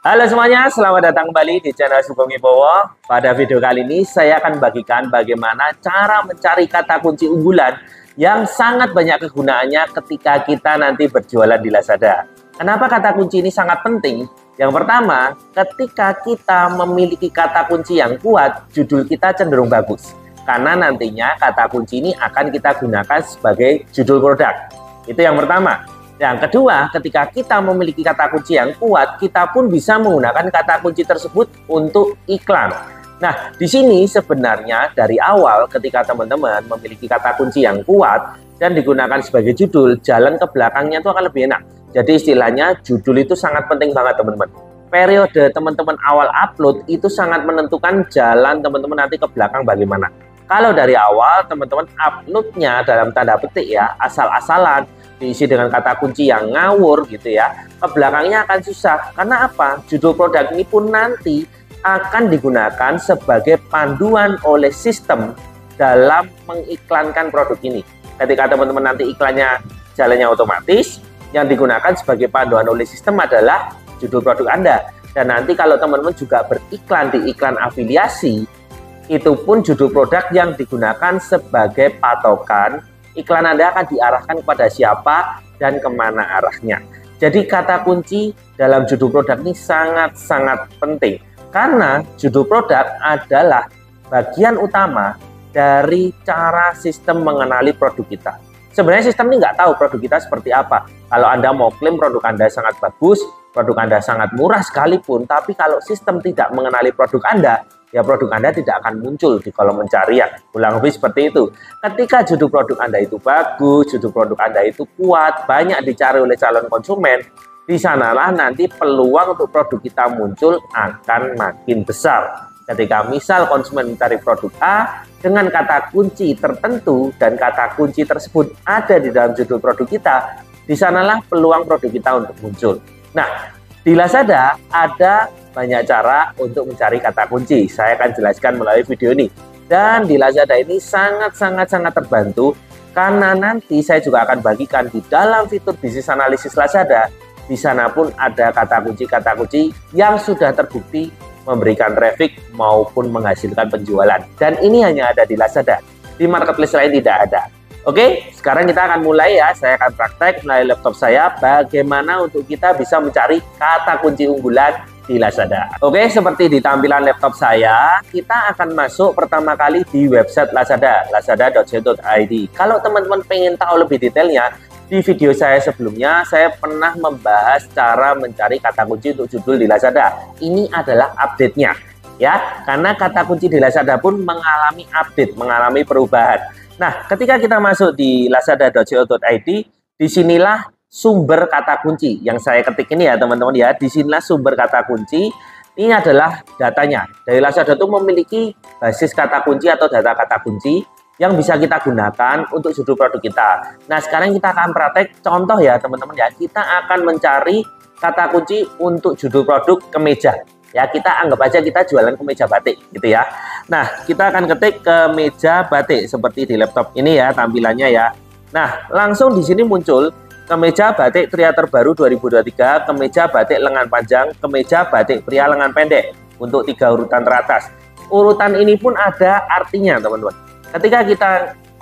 Halo semuanya, selamat datang kembali di channel Sugeng Wibowo. Pada video kali ini saya akan bagikan bagaimana cara mencari kata kunci unggulan yang sangat banyak kegunaannya ketika kita nanti berjualan di Lazada. Kenapa kata kunci ini sangat penting? Yang pertama, ketika kita memiliki kata kunci yang kuat, judul kita cenderung bagus. Karena nantinya kata kunci ini akan kita gunakan sebagai judul produk. Itu yang pertama. Yang kedua, ketika kita memiliki kata kunci yang kuat, kita pun bisa menggunakan kata kunci tersebut untuk iklan. Nah, di sini sebenarnya dari awal ketika teman-teman memiliki kata kunci yang kuat dan digunakan sebagai judul, jalan ke belakangnya itu akan lebih enak. Jadi istilahnya judul itu sangat penting banget teman-teman. Periode teman-teman awal upload itu sangat menentukan jalan teman-teman nanti ke belakang bagaimana. Kalau dari awal teman-teman uploadnya dalam tanda petik ya, asal-asalan, diisi dengan kata kunci yang ngawur gitu ya, ke belakangnya akan susah. Karena apa? Judul produk ini pun nanti akan digunakan sebagai panduan oleh sistem dalam mengiklankan produk ini. Ketika teman-teman nanti iklannya jalannya otomatis, yang digunakan sebagai panduan oleh sistem adalah judul produk Anda. Dan nanti kalau teman-teman juga beriklan di iklan afiliasi, itu pun judul produk yang digunakan sebagai patokan iklan Anda akan diarahkan kepada siapa dan kemana arahnya. Jadi kata kunci dalam judul produk ini sangat-sangat penting. Karena judul produk adalah bagian utama dari cara sistem mengenali produk kita. Sebenarnya sistem ini nggak tahu produk kita seperti apa. Kalau Anda mau klaim produk Anda sangat bagus, produk Anda sangat murah sekalipun, tapi kalau sistem tidak mengenali produk Anda, ya produk Anda tidak akan muncul di kolom pencarian. Kurang lebih seperti itu. Ketika judul produk Anda itu bagus, judul produk Anda itu kuat, banyak dicari oleh calon konsumen, di sanalah nanti peluang untuk produk kita muncul akan makin besar. Ketika misal konsumen mencari produk A dengan kata kunci tertentu dan kata kunci tersebut ada di dalam judul produk kita, di sanalah peluang produk kita untuk muncul. Nah, di Lazada ada banyak cara untuk mencari kata kunci. Saya akan jelaskan melalui video ini. Dan di Lazada ini sangat terbantu karena nanti saya juga akan bagikan di dalam fitur bisnis analisis Lazada. Di sana pun ada kata kunci yang sudah terbukti memberikan traffic maupun menghasilkan penjualan. Dan ini hanya ada di Lazada. Di marketplace lain tidak ada. Oke, sekarang kita akan mulai ya. Saya akan praktek melalui laptop saya bagaimana untuk kita bisa mencari kata kunci unggulan di Lazada. Oke, seperti di tampilan laptop saya, kita akan masuk pertama kali di website Lazada, lazada.co.id. Kalau teman-teman pengen tahu lebih detailnya, di video saya sebelumnya, saya pernah membahas cara mencari kata kunci untuk judul di Lazada. Ini adalah update-nya, ya. Karena kata kunci di Lazada pun mengalami update, mengalami perubahan. Nah, ketika kita masuk di lazada.co.id, disinilah sumber kata kunci yang saya ketik ini ya teman-teman ya. Disinilah sumber kata kunci. Ini adalah datanya. Dari Lazada itu memiliki basis kata kunci atau data kata kunci yang bisa kita gunakan untuk judul produk kita. Nah, sekarang kita akan praktek contoh ya teman-teman ya. Kita akan mencari kata kunci untuk judul produk kemeja. Ya, kita anggap aja kita jualan kemeja batik gitu ya. Nah, kita akan ketik kemeja batik seperti di laptop ini ya tampilannya ya. Nah, langsung di sini muncul kemeja batik pria terbaru 2023, kemeja batik lengan panjang, kemeja batik pria lengan pendek untuk 3 urutan teratas. Urutan ini pun ada artinya teman-teman. Ketika kita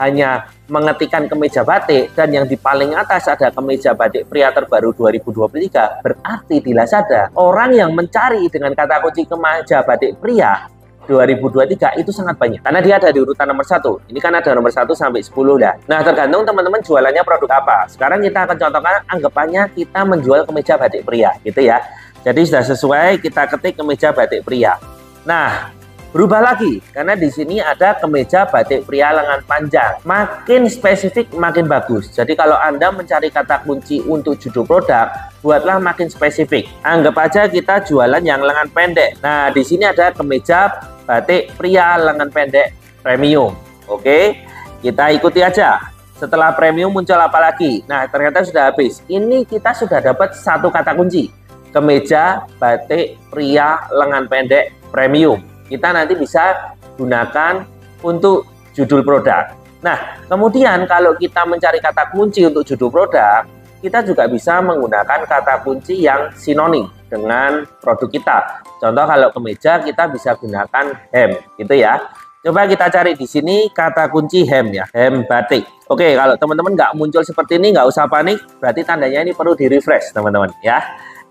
hanya mengetikkan kemeja batik dan yang di paling atas ada kemeja batik pria terbaru 2023, berarti di Lazada orang yang mencari dengan kata kunci kemeja batik pria 2023 itu sangat banyak karena dia ada di urutan nomor 1. Ini kan ada nomor 1 sampai 10 ya. Nah, tergantung teman-teman jualannya produk apa. Sekarang kita akan contohkan anggapannya kita menjual kemeja batik pria gitu ya. Jadi sudah sesuai, kita ketik kemeja batik pria. Nah, berubah lagi karena di sini ada kemeja batik pria lengan panjang. Makin spesifik makin bagus. Jadi kalau Anda mencari kata kunci untuk judul produk, buatlah makin spesifik. Anggap aja kita jualan yang lengan pendek. Nah, di sini ada kemeja batik pria lengan pendek premium. Oke, kita ikuti aja. Setelah premium muncul apa lagi? Nah, ternyata sudah habis. Ini kita sudah dapat satu kata kunci. Kemeja batik pria lengan pendek premium. Kita nanti bisa gunakan untuk judul produk. Nah, kemudian kalau kita mencari kata kunci untuk judul produk, kita juga bisa menggunakan kata kunci yang sinonim dengan produk kita. Contoh kalau kemeja kita bisa gunakan hem, gitu ya. Coba kita cari di sini kata kunci hem ya, hem batik. Oke, kalau teman-teman nggak muncul seperti ini, nggak usah panik, berarti tandanya ini perlu di refresh teman-teman ya.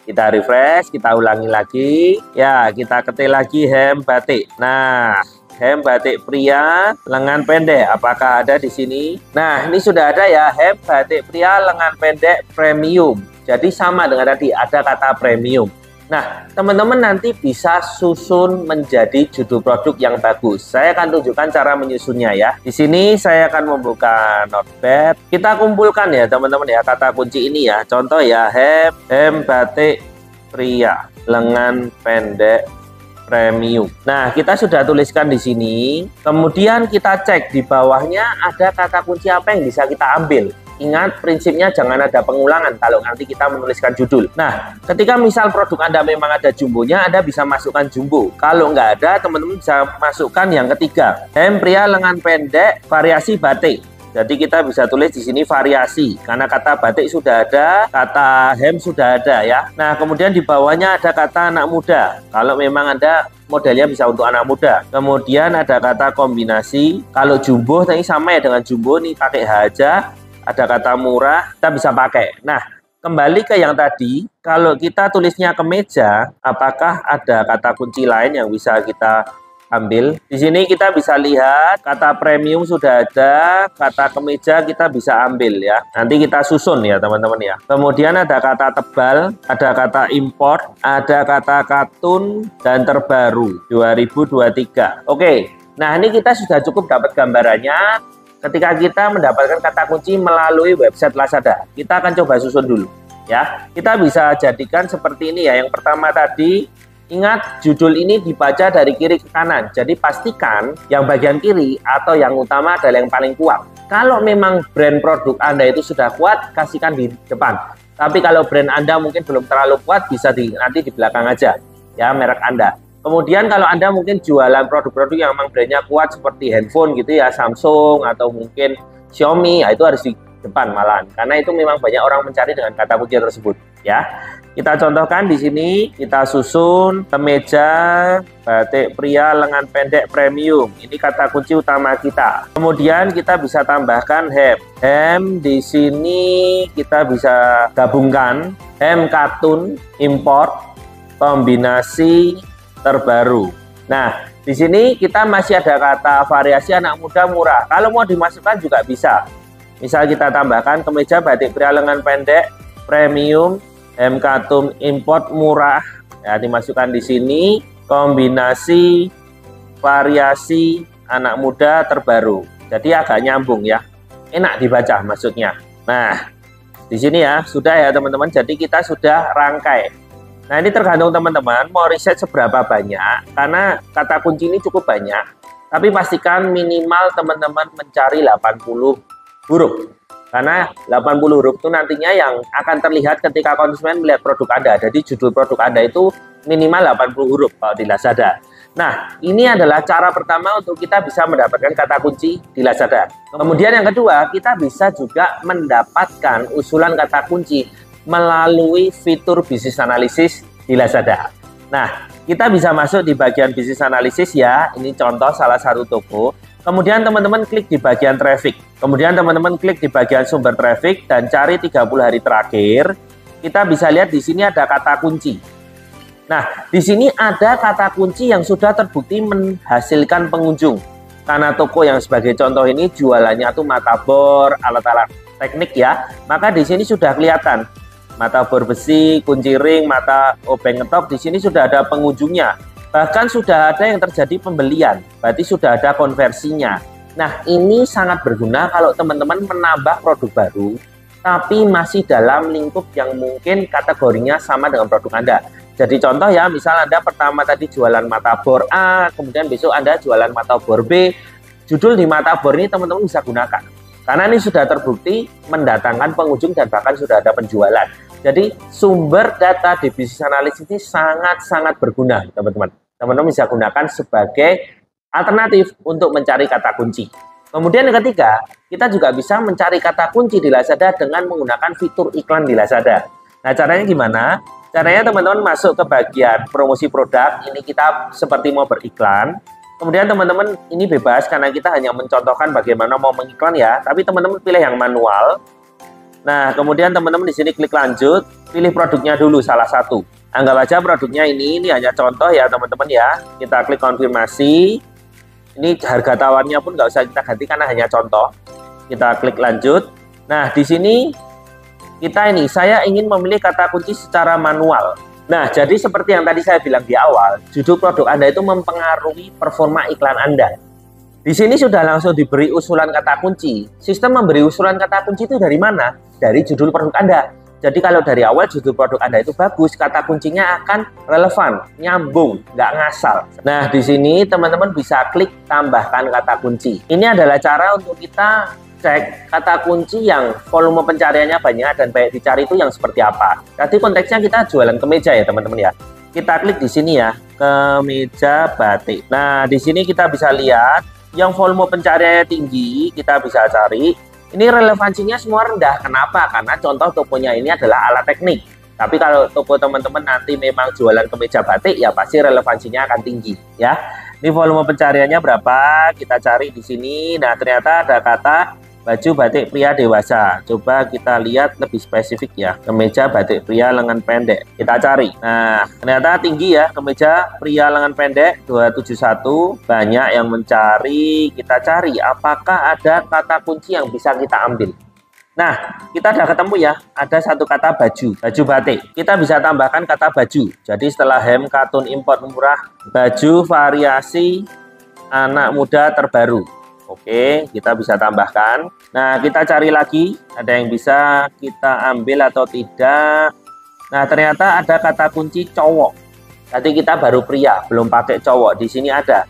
Kita refresh, kita ulangi lagi, ya kita ketik lagi hem batik. Nah, hem batik pria lengan pendek, apakah ada di sini? Nah, ini sudah ada ya, hem batik pria lengan pendek premium. Jadi sama dengan tadi, ada kata premium. Nah, teman-teman nanti bisa susun menjadi judul produk yang bagus. Saya akan tunjukkan cara menyusunnya ya. Di sini saya akan membuka notepad. Kita kumpulkan ya teman-teman ya kata kunci ini ya. Contoh ya, hem batik pria lengan pendek premium. Nah, kita sudah tuliskan di sini. Kemudian kita cek di bawahnya ada kata kunci apa yang bisa kita ambil. Ingat prinsipnya jangan ada pengulangan kalau nanti kita menuliskan judul. Nah, ketika misal produk Anda memang ada jumbonya, Anda bisa masukkan jumbo. Kalau nggak ada, teman-teman bisa masukkan yang ketiga. Hem pria lengan pendek variasi batik. Jadi kita bisa tulis di sini variasi karena kata batik sudah ada, kata hem sudah ada ya. Nah, kemudian di bawahnya ada kata anak muda. Kalau memang ada modelnya bisa untuk anak muda. Kemudian ada kata kombinasi. Kalau jumbo tadi sama ya dengan jumbo nih pakai H aja. Ada kata murah, kita bisa pakai. Nah, kembali ke yang tadi, kalau kita tulisnya kemeja, apakah ada kata kunci lain yang bisa kita ambil? Di sini kita bisa lihat kata premium sudah ada, kata kemeja kita bisa ambil ya. Nanti kita susun ya teman-teman ya. Kemudian ada kata tebal, ada kata import, ada kata katun dan terbaru 2023. Oke, nah ini kita sudah cukup dapat gambarannya. Ketika kita mendapatkan kata kunci melalui website Lazada, kita akan coba susun dulu ya. Kita bisa jadikan seperti ini ya. Yang pertama tadi, ingat judul ini dibaca dari kiri ke kanan. Jadi pastikan yang bagian kiri atau yang utama adalah yang paling kuat. Kalau memang brand produk Anda itu sudah kuat, kasihkan di depan. Tapi kalau brand Anda mungkin belum terlalu kuat, bisa nanti di belakang aja ya merek Anda. Kemudian kalau Anda mungkin jualan produk-produk yang memang brandnya kuat seperti handphone gitu ya, Samsung atau mungkin Xiaomi, ya itu harus di depan malahan. Karena itu memang banyak orang mencari dengan kata kunci tersebut ya. Kita contohkan di sini, kita susun kemeja batik pria lengan pendek premium. Ini kata kunci utama kita. Kemudian kita bisa tambahkan hem. Hem di sini kita bisa gabungkan hem katun import kombinasi terbaru. Nah, di sini kita masih ada kata variasi anak muda murah. Kalau mau dimasukkan juga bisa. Misal kita tambahkan kemeja batik pria lengan pendek premium hem katun import murah. Ya, dimasukkan di sini kombinasi variasi anak muda terbaru. Jadi agak nyambung ya. Enak dibaca maksudnya. Nah, di sini ya sudah ya teman-teman. Jadi kita sudah rangkai. Nah, ini tergantung teman-teman mau riset seberapa banyak, karena kata kunci ini cukup banyak, tapi pastikan minimal teman-teman mencari 80 huruf. Karena 80 huruf itu nantinya yang akan terlihat ketika konsumen melihat produk Anda. Jadi judul produk Anda itu minimal 80 huruf kalau di Lazada. Nah, ini adalah cara pertama untuk kita bisa mendapatkan kata kunci di Lazada. Kemudian yang kedua, kita bisa juga mendapatkan usulan kata kunci melalui fitur bisnis analisis di Lazada. Nah, kita bisa masuk di bagian bisnis analisis ya. Ini contoh salah satu toko. Kemudian teman-teman klik di bagian traffic. Kemudian teman-teman klik di bagian sumber traffic dan cari 30 hari terakhir. Kita bisa lihat di sini ada kata kunci. Nah, di sini ada kata kunci yang sudah terbukti menghasilkan pengunjung. Karena toko yang sebagai contoh ini jualannya tuh mata bor, alat-alat teknik ya. Maka di sini sudah kelihatan mata bor besi, kunci ring, mata obeng ngetok, di sini sudah ada pengunjungnya. Bahkan sudah ada yang terjadi pembelian, berarti sudah ada konversinya. Nah, ini sangat berguna kalau teman-teman menambah produk baru, tapi masih dalam lingkup yang mungkin kategorinya sama dengan produk Anda. Jadi contoh ya, misal Anda pertama tadi jualan mata bor A, kemudian besok Anda jualan mata bor B, judul di mata bor ini teman-teman bisa gunakan. Karena ini sudah terbukti mendatangkan pengunjung dan bahkan sudah ada penjualan. Jadi sumber data di bisnis analisis ini sangat-sangat berguna, teman-teman. Teman-teman bisa gunakan sebagai alternatif untuk mencari kata kunci. Kemudian yang ketiga, kita juga bisa mencari kata kunci di Lazada dengan menggunakan fitur iklan di Lazada. Nah, caranya gimana? Caranya teman-teman masuk ke bagian promosi produk, ini kita seperti mau beriklan. Kemudian teman-teman ini bebas karena kita hanya mencontohkan bagaimana mau mengiklan ya, tapi teman-teman pilih yang manual. Nah, kemudian teman-teman di sini klik lanjut, pilih produknya dulu salah satu. Anggap aja produknya ini hanya contoh ya teman-teman ya. Kita klik konfirmasi. Ini harga tawarnya pun nggak usah kita ganti karena hanya contoh. Kita klik lanjut. Nah, di sini saya ingin memilih kata kunci secara manual. Nah, jadi seperti yang tadi saya bilang di awal, judul produk Anda itu mempengaruhi performa iklan Anda. Di sini sudah langsung diberi usulan kata kunci. Sistem memberi usulan kata kunci itu dari mana? Dari judul produk Anda. Jadi kalau dari awal judul produk Anda itu bagus, kata kuncinya akan relevan, nyambung, nggak ngasal. Nah, di sini teman-teman bisa klik tambahkan kata kunci. Ini adalah cara untuk kita cek kata kunci yang volume pencariannya banyak dan banyak dicari itu yang seperti apa. Tadi konteksnya kita jualan kemeja ya teman-teman ya. Kita klik di sini ya, kemeja batik. Nah, di sini kita bisa lihat yang volume pencariannya tinggi, kita bisa cari. Ini relevansinya semua rendah. Kenapa? Karena contoh tokonya ini adalah alat teknik. Tapi kalau toko teman-teman nanti memang jualan kemeja batik, ya pasti relevansinya akan tinggi ya. Ini volume pencariannya berapa? Kita cari di sini. Nah, ternyata ada kata baju batik pria dewasa. Coba kita lihat lebih spesifik ya. Kemeja batik pria lengan pendek. Kita cari. Nah, ternyata tinggi ya. Kemeja pria lengan pendek 271. Banyak yang mencari. Kita cari apakah ada kata kunci yang bisa kita ambil. Nah, kita udah ketemu ya. Ada satu kata baju. Baju batik. Kita bisa tambahkan kata baju. Jadi setelah hem katun import murah, baju variasi anak muda terbaru. Oke, kita bisa tambahkan. Nah, kita cari lagi, ada yang bisa kita ambil atau tidak. Nah, ternyata ada kata kunci cowok. Tadi kita baru pria, belum pakai cowok. Di sini ada.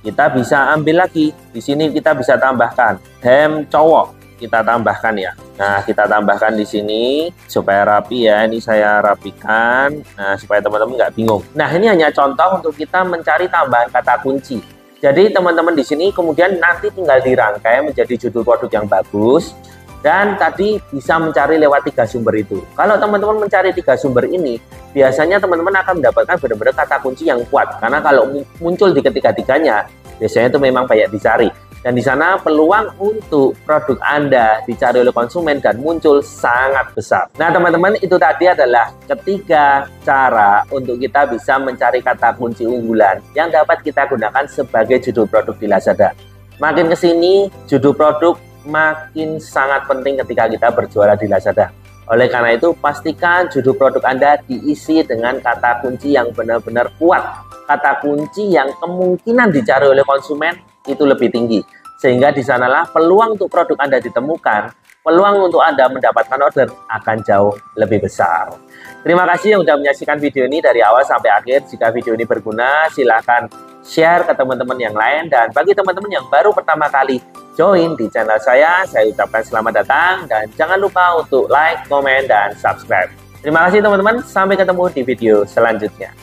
Kita bisa ambil lagi. Di sini kita bisa tambahkan hem cowok. Kita tambahkan ya. Nah, kita tambahkan di sini supaya rapi ya. Ini saya rapikan. Nah, supaya teman-teman nggak bingung. Nah, ini hanya contoh untuk kita mencari tambahan kata kunci. Jadi teman-teman di sini kemudian nanti tinggal dirangkai menjadi judul produk yang bagus dan tadi bisa mencari lewat 3 sumber itu. Kalau teman-teman mencari 3 sumber ini, biasanya teman-teman akan mendapatkan benar-benar kata kunci yang kuat karena kalau muncul di ketiga-tiganya, biasanya itu memang banyak dicari. Dan di sana peluang untuk produk Anda dicari oleh konsumen dan muncul sangat besar. Nah teman-teman, itu tadi adalah ketiga cara untuk kita bisa mencari kata kunci unggulan yang dapat kita gunakan sebagai judul produk di Lazada. Makin kesini, judul produk makin sangat penting ketika kita berjualan di Lazada. Oleh karena itu, pastikan judul produk Anda diisi dengan kata kunci yang benar-benar kuat. Kata kunci yang kemungkinan dicari oleh konsumen itu lebih tinggi. Sehingga di sanalah peluang untuk produk Anda ditemukan, peluang untuk Anda mendapatkan order akan jauh lebih besar. Terima kasih yang sudah menyaksikan video ini dari awal sampai akhir. Jika video ini berguna, silahkan share ke teman-teman yang lain. Dan bagi teman-teman yang baru pertama kali join di channel saya ucapkan selamat datang. Dan jangan lupa untuk like, komen, dan subscribe. Terima kasih teman-teman, sampai ketemu di video selanjutnya.